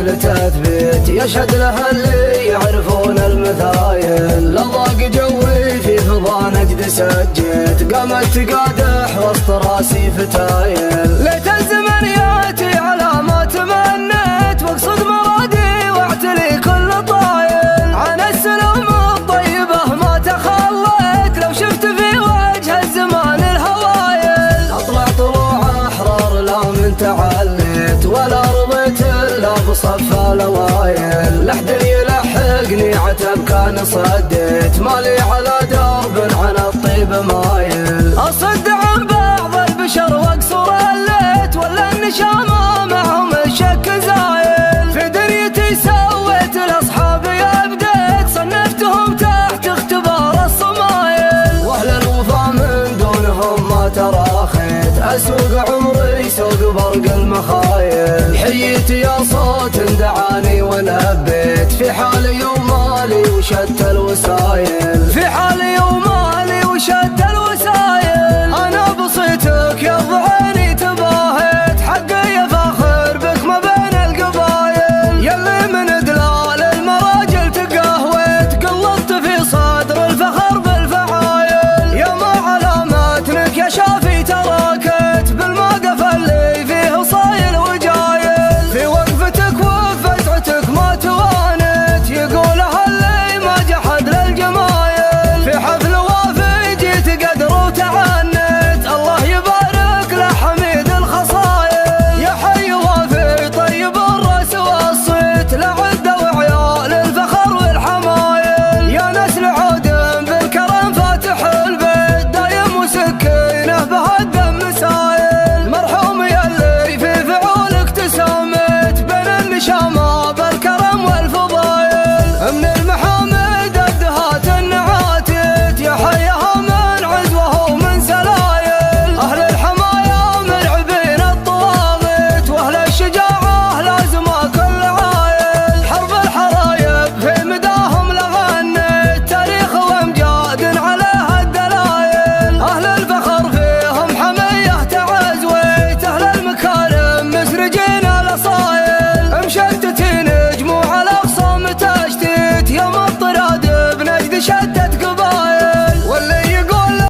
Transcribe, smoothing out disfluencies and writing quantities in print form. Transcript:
مثل تثبيت يشهد لها اللي يعرفون المثايل. لضاق جوي في فضا نجد سجيت قامت تقادح وسط راسي فتايل. ليت الزمن ياتي على ما تمنيت واقصد مرادي واعتلي كل طايل. عن السلام الطيبة ما تخليت لو شفت في وجه الزمان الهوايل. اطلع طلوع احرار لا من تعليت ولا رضيت الا بصف الاوائل. لحد يلحقني عتب كان صديت مالي على درب عن الطيب مايل. اصد عن بعض البشر واقصر الليت ولا النشامة معهم الشك زايل. في دنيتي سويت لاصحابي ابديت صنفتهم تحت اختبار الصمايل. واهل الوفا من دونهم ما تراخيت اسوق عمري سوق برق المخايل. حييت يا صوت دعاني ونبيت في حالي ومالي وشتى الوسايل. في حالي ومالي